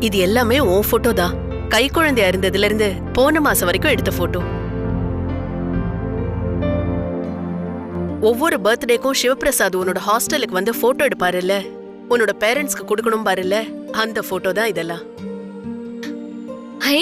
இது எல்லாமே உன் போட்டோ தான். கை குழந்தையா இருந்ததுல இருந்து போன மாசம் வரைக்கும் எடுத்த போட்டோ. ஒவ்வொரு பர்த்டேக்கும் சிவபிரசாத் உன்னோட ஹாஸ்டலுக்கு வந்து போட்டோ எடுப்பாருல்ல, உன்னோட பேரண்ட்ஸ்க்கு கொடுக்கணும் பாருல்ல, அந்த போட்டோ தான் இதெல்லாம். ஹை,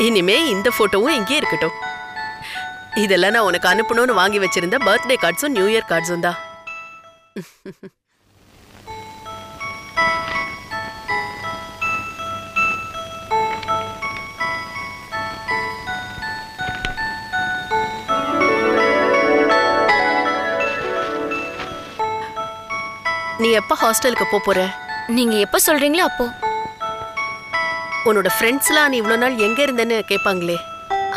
இனிமே இந்த போட்டோவும் இங்கே இருக்கட்டும். இதெல்லாம் நான் உனக்கு அனுப்பணும்னு வாங்கி வச்சிருந்த பர்த்டே கார்ட்ஸும் நியூ இயர் கார்ட்ஸும் தான். நீ எப்ப ஹாஸ்டலுக்கு போற? நீங்க எப்ப சொல்றீங்களோ அப்போ. உன்னோட ஃப்ரெண்ட்ஸ்லாம் நீ இவ்வளவு நாள் எங்க இருந்தேன்னு கேட்பாங்களே,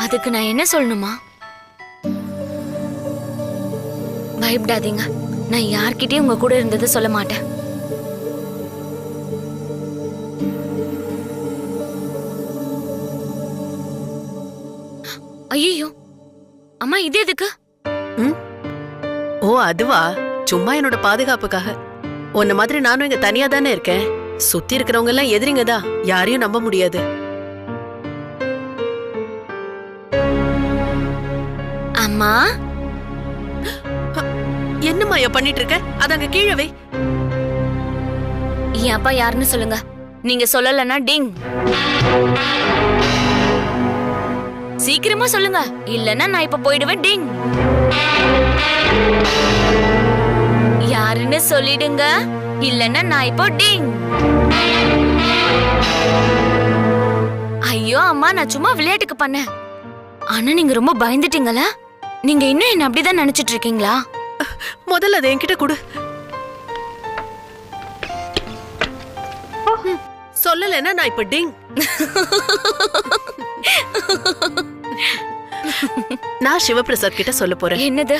அதுக்கு நான் என்ன சொல்லணுமா? பயப்படாதீங்க, நான் யார்கிட்டயும் உங்க கூட இருந்ததை சொல்ல மாட்டேன். ஐயோ அம்மா, இது எதுக்கு? ஓ அதுவா, சும்மா என்னோட பாதுகாப்புக்காக. உன்ன மாதிரி நானும் இங்க தனியா தானே இருக்கேன். சுத்தி இருக்கிறவங்க எல்லாம் எதிரிங்க தான், யாரையும் நம்ப முடியாது. அம்மா, என்னம்மா பண்ணிட்டு இருக்க? அத அங்க கீழே வை. என் அப்பா யாருன்னு சொல்லுங்க. நீங்க சொல்லலன்னா டிங். சீக்கிரமா சொல்லுங்க, இல்லன்னா நான் இப்ப போயிடுவேன். டிங். யாருன்னு சொல்லிடுங்க, இல்லன்னா நான் இப்போ டிங். ஐயோ அம்மா, நான் சும்மா விளையாட்டுக்கு பண்ணேன். ஆனா நீங்க ரொம்ப பயந்துட்டீங்களா? நீங்க இன்னும் என்ன அப்படிதான் நினைச்சிட்டு இருக்கீங்களா? முதல்ல அதை என்கிட்ட கொடு. சொல்லலன்னா நான் இப்ப டிங். நான் சிவபிரசாத் கிட்ட சொல்ல போறேன். என்னது?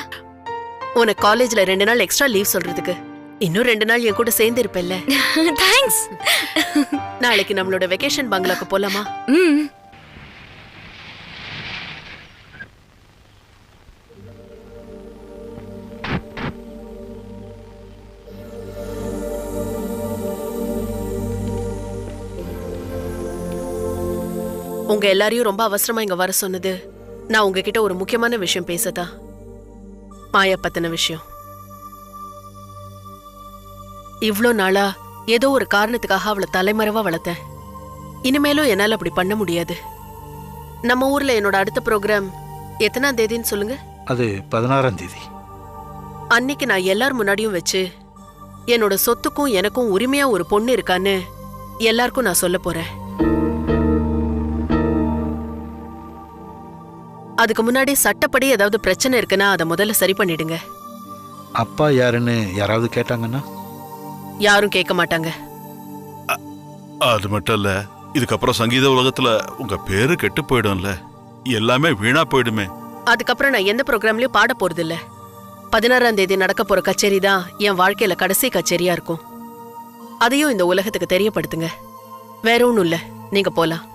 உனக்கு காலேஜ்ல 2 நாள் எக்ஸ்ட்ரா லீவ் சொல்றதுக்கு. இன்னும் 2 நாள் என் கூட சேர்ந்து இருப்பேல்ல? தேங்க்ஸ். நாளைக்கு நம்மளோட வெக்கேஷன் பங்களாக்கு போலாமா? உங்க எல்லாரையும் ரொம்ப அவசரமா இங்க வர சொன்னது நான் உங்ககிட்ட ஒரு முக்கியமான விஷயம் பேசதா. மாயா பத்தின விஷயம். இவ்ளோ நாளா ஏதோ ஒரு காரணத்துக்காக அவளை தலைமறைவா வளர்த்தேன். இனிமேலும் என்னால அப்படி பண்ண முடியாது. நம்ம ஊர்ல என்னோட அடுத்த ப்ரோக்ராம் எத்தனாம் தேதின்னு சொல்லுங்க? அது 16ஆம் தேதி. அன்னைக்கு நான் எல்லார் முன்னாடியும் வச்சு என்னோட சொத்துக்கும் எனக்கும் உரிமையா ஒரு பொண்ணு இருக்கான்னு எல்லாருக்கும் நான் சொல்ல போறேன். அதுக்கு முன்னாடி சட்டப்படி ஏதாவது பிரச்சனை இருக்குன்னா அதை முதல்ல சரி பண்ணிடுங்க. அப்பா யாருன்னு யாராவது கேட்டாங்கன்னா? யாரும் கேட்க மாட்டாங்க. அது மட்டும் இல்ல, இதுக்கப்புறம் சங்கீத உலகத்துல உங்க பேரு கெட்டு போயிடும்ல, எல்லாமே வீணா போயிடுமே. அதுக்கப்புறம் நான் எந்த ப்ரோக்ராம்லயும் பாட போறது இல்ல. 16ஆம் தேதி நடக்க போற கச்சேரி தான் என் வாழ்க்கையில கடைசி கச்சேரியா இருக்கும். அதையும் இந்த உலகத்துக்கு தெரியப்படுத்துங்க. வேற ஒண்ணும் இல்ல, நீங்க போலாம்.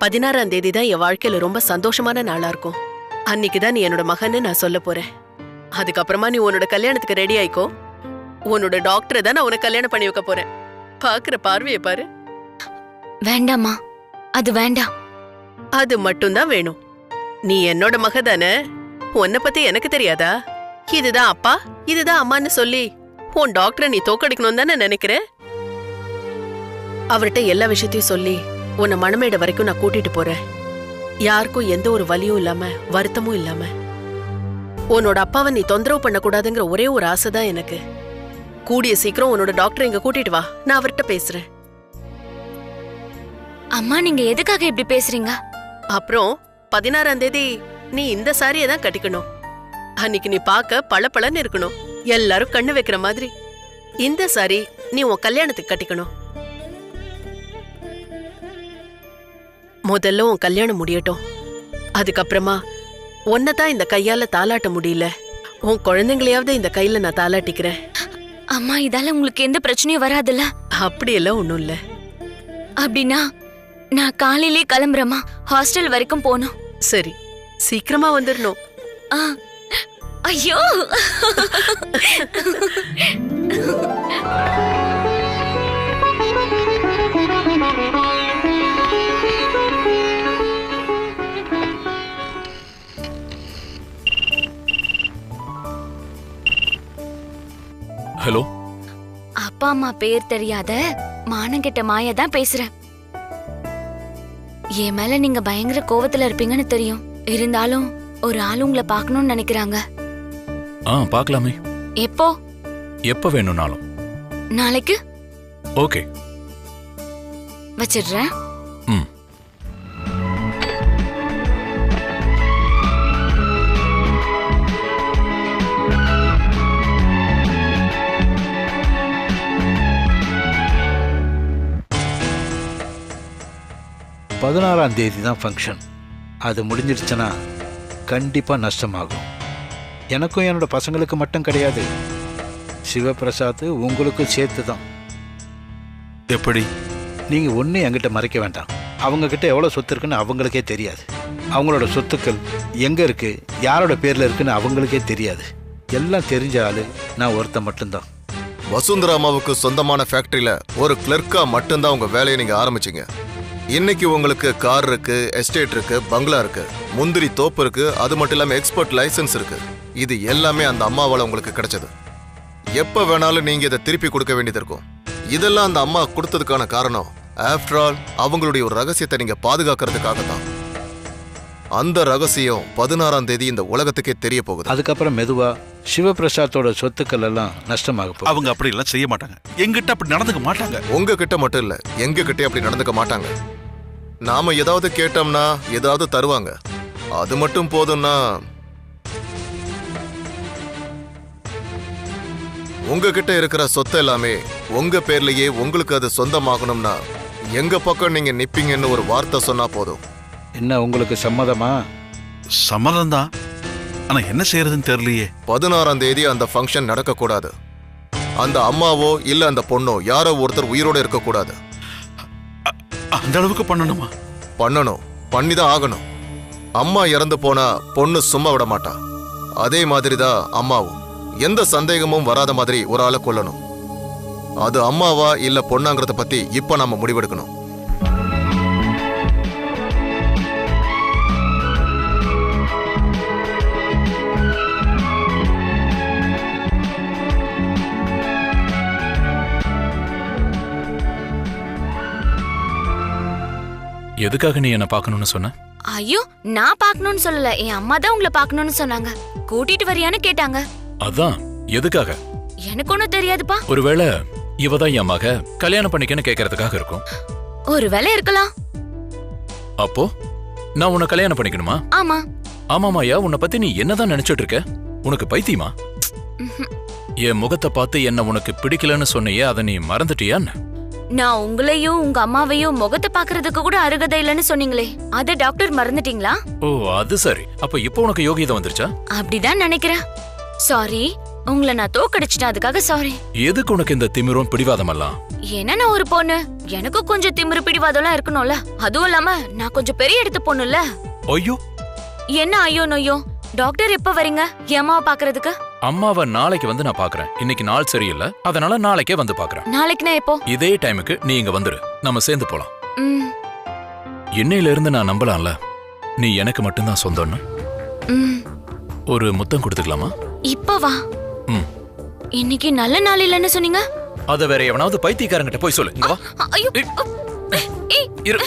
பதினாறாம் தேதி தான் என் வாழ்க்கையில ரொம்ப சந்தோஷமான நாளா இருக்கும். அன்னைக்குதான் நீ என்னோட மகன்னு நான் சொல்ல போறேன். அதுக்கப்புறமா நீ உன்னோட கல்யாணத்துக்கு ரெடி ஆயிக்கோ. உன்னோட டாக்டரை தான் நான் உனக்கு கல்யாணம் பண்ணி வைக்க போறேன். பாக்குற பார்வையை பாரு. வேண்டாமா, அது வேண்டாம். அது மட்டும்தான் வேணும். நீ என்னோட மக தானே, உன்னை பத்தி எனக்கு தெரியாதா? இதுதான் அப்பா, இதுதான் அம்மான்னு சொல்லி உன் டாக்டரை நீ தோக்கடிக்கணும் தானே நினைக்கிற? அவர்கிட்ட எல்லா விஷயத்தையும் சொல்லி உன்னை மணமேட வரைக்கும் நான் கூட்டிட்டு போறேன். யாருக்கும் எந்த ஒரு வலியும் இல்லாம வருத்தமும் இல்லாம. உன்னோட அப்பாவை நீ தொந்தரவு பண்ண கூடாதுங்கிற ஒரே ஒரு ஆசைதான் எனக்கு. கூடிய சீக்கிரம் உன்னோட டாக்டர் இங்க கூட்டிட்டு வா, நான் அவர்கிட்ட பேசுறேன். அம்மா, நீங்க எதுக்காக இப்படி பேசுறீங்க? அப்புறம் 16ஆம் தேதி நீ இந்த சாரியை தான் கட்டிக்கணும். அன்னைக்கு நீ பார்க்க பளபளன்னு இருக்கணும், எல்லாரும் கண்ணு வைக்கிற மாதிரி. இந்த சாரி நீ உன் கல்யாணத்துக்கு கட்டிக்கணும். முதல்ல உன் கல்யாணம் முடியட்டும். அதுக்கப்புறமா உன்னதான் இந்த கையால தாலாட்ட முடியல, உன் குழந்தைங்களையாவது இந்த கையில நான் தாலாட்டிக்கிறேன். அம்மா, இதால உங்களுக்கு எந்த பிரச்சனையும் வராதுல்ல? அப்படியெல்லாம் ஒண்ணும் இல்ல. அப்படின்னா நான் காலையிலே கிளம்புறேம்மா. ஹாஸ்டல் வரைக்கும் போகணும். சரி, சீக்கிரமா வந்துடணும். ஆ. ஐயோ, ஹலோ. அப்பா அம்மா பேர் தெரியாத மானங்கெட்ட மாயா தான் பேசுறேன். என் மேல நீங்க பயங்கர கோவத்துல இருப்பீங்கன்னு தெரியும். இருந்தாலும் ஒரு ஆள் உங்களை பார்க்கணும்னு நினைக்கிறாங்க. பார்க்கலாமே. எப்போ? எப்ப வேணும்னாலும். நாளைக்கு? ஓகே, வச்சிடுறேன். ம். பதினாறாம் தேதி தான் ஃபங்க்ஷன். அது முடிஞ்சிருச்சுன்னா கண்டிப்பாக நஷ்டமாகும். எனக்கும் என்னோட பசங்களுக்கு மட்டும் கிடையாது, சிவபிரசாத் உங்களுக்கும் சேர்த்து தான். எப்படி? நீங்கள் ஒன்றும் என்கிட்ட மறைக்க வேண்டாம். அவங்கக்கிட்ட எவ்வளோ சொத்து இருக்குன்னு அவங்களுக்கே தெரியாது. அவங்களோட சொத்துக்கள் எங்கே இருக்குது, யாரோட பேரில் இருக்குன்னு அவங்களுக்கே தெரியாது. எல்லாம் தெரிஞ்ச ஆள் நான் ஒருத்தன் மட்டும்தான். வசுந்தரா அம்மாவுக்கு சொந்தமான ஃபேக்டரியில ஒரு கிளர்க்கா மட்டும்தான் உங்க வேலையை நீங்க ஆரம்பிச்சீங்க. இன்னைக்கு உங்களுக்கு கார் இருக்கு, எஸ்டேட் இருக்கு, பங்களா இருக்கு, முந்திரி தோப்பு இருக்கு, அது மட்டும் இல்லாம எக்ஸ்போர்ட் லைசன்ஸ் இருக்கு. இது எல்லாமே அந்த அம்மாவால உங்களுக்கு கிடைச்சது. எப்ப வேணாலும் நீங்க இதை திருப்பி கொடுக்க வேண்டியது இருக்கும். இதெல்லாம் அந்த அம்மா கொடுத்ததுக்கான காரணம், ஆஃப்டர் ஆல் அவங்களுடைய ஒரு ரகசியத்தை நீங்க பாதுகாக்கிறதுக்காக தான். அந்த ரகசியம் 16ஆம் தேதி இந்த உலகத்துக்கே தெரிய போகுது. அதுக்கப்புறம் மெதுவா சிவபிரசாத்தோட சொத்துக்கள் எல்லாம் நஷ்டமாக போகுது. அவங்க அப்படி எல்லாம் செய்ய மாட்டாங்க. எங்கிட்ட அப்படி நடந்துக்க மாட்டாங்க. உங்ககிட்ட மட்டும் இல்ல, எங்க கிட்டே அப்படி நடந்துக்க மாட்டாங்க. நாம ஏதாவது கேட்டோம்னா ஏதாவது தருவாங்க. அது மட்டும் போதும்னா உங்ககிட்ட இருக்கிற சொத்து எல்லாமே உங்க பேர்லயே உங்களுக்கு அது சொந்தமாகணும்னா எங்க பக்கம் நீங்க நிப்பீங்கன்னு ஒரு வார்த்தை சொன்னா போதும். என்ன உங்களுக்கு சம்மதமா? சம்மதம் தான். ஆனா என்ன செய்யறதுன்னு தெரியலையே. 16ஆம் தேதி அந்த ஃபங்க்ஷன் நடக்க கூடாது. அந்த அம்மாவோ இல்ல அந்த பொண்ணோ யாரோ ஒருத்தர் உயிரோட இருக்க கூடாது. அந்த அளவுக்கு பண்ணணுமா? பண்ணணும், பண்ணிதான் ஆகணும். அம்மா இறந்து போனா பொண்ணு சும்மா விட மாட்டா. அதே மாதிரிதான் அம்மாவும். எந்த சந்தேகமும் வராத மாதிரி ஒரு ஆளை கொல்லணும். அது அம்மாவா இல்ல பொண்ணாங்கிறத பத்தி இப்ப நாம முடிவெடுக்கணும். எதுக்காக நீ என்ன பார்க்கணும்னு சொன்ன? ஐயோ, நான் பார்க்கணும்னு சொல்லல. என் அம்மா தான் உங்களை பார்க்கணும்னு சொன்னாங்க. கூட்டிட்டு வரியான்னு கேட்டாங்க. அதான், எதுக்காக? எனக்கு ஒண்ணும் தெரியாதுப்பா. ஒருவேளை இவதான் என் மக கல்யாணம் பண்ணிக்கன்னு கேட்கறதுக்காக இருக்கும். ஒரு வேலை இருக்கலாம். அப்போ நான் உன்னை கல்யாணம் பண்ணிக்கணுமா? ஆமா. ஆமாமாயா, உன்னை பத்தி நீ என்னதான் நினைச்சிட்டு இருக்க? உனக்கு பைத்தியமா? என் முகத்தை பார்த்து என்ன உனக்கு பிடிக்கலன்னு சொன்னியே, அதை நீ மறந்துட்டியான்னு? நான் உங்களையும் உங்க அம்மாவையும் முகத்தை பாக்குறதுக்கு கூட அருகதை இல்லைன்னு சொன்னீங்களே, அத டாக்டர் மறந்துட்டீங்களா? ஓ, அது சரி. அப்ப இப்போ உனக்கு யோகியதை வந்துருச்சா? அப்படிதான் நினைக்கிறேன். சாரி, உங்களை நான் தோக்கடிச்சிட்டேன், அதுக்காக சாரி. எதுக்கு உனக்கு இந்த திமிரும் பிடிவாதமெல்லாம்? ஏன்னா நான் ஒரு பொண்ணு, எனக்கு கொஞ்சம் திமிரு பிடிவாதம்லாம் இருக்கணும்ல. அதுவும் இல்லாம நான் கொஞ்சம் பெரிய இடத்து பொண்ணுல்ல. ஐயோ, என்ன ஐயோ நொய்யோ? டாக்டர் எப்ப வரீங்க என் அம்மாவை பாக்குறதுக்கு? அம்மாவை நாளைக்கு வந்து நான் பாக்குறேன். இன்னைக்கு நாள் சரியில்லை, அதனால நாளைக்கே வந்து பாக்குறேன். நாளைக்குனா எப்போ? இதே டைமுக்கு நீ இங்க வந்துரு, நம்ம சேர்ந்து போலாம். ம். இன்னையில இருந்து நான் நம்பலாம்ல நீ எனக்கு மட்டும்தான் சொந்தம்னு. ம். ஒரு முத்தம் கொடுத்துக்கலாமா? இப்ப வா. ம். இன்னைக்கு நல்ல நாள் இல்லைன்னு சொன்னீங்க. அத வேற எவனாவது பைத்தியக்காரங்கிட்ட போய் சொல்லு. இங்க வா. ஐயோ. இரு.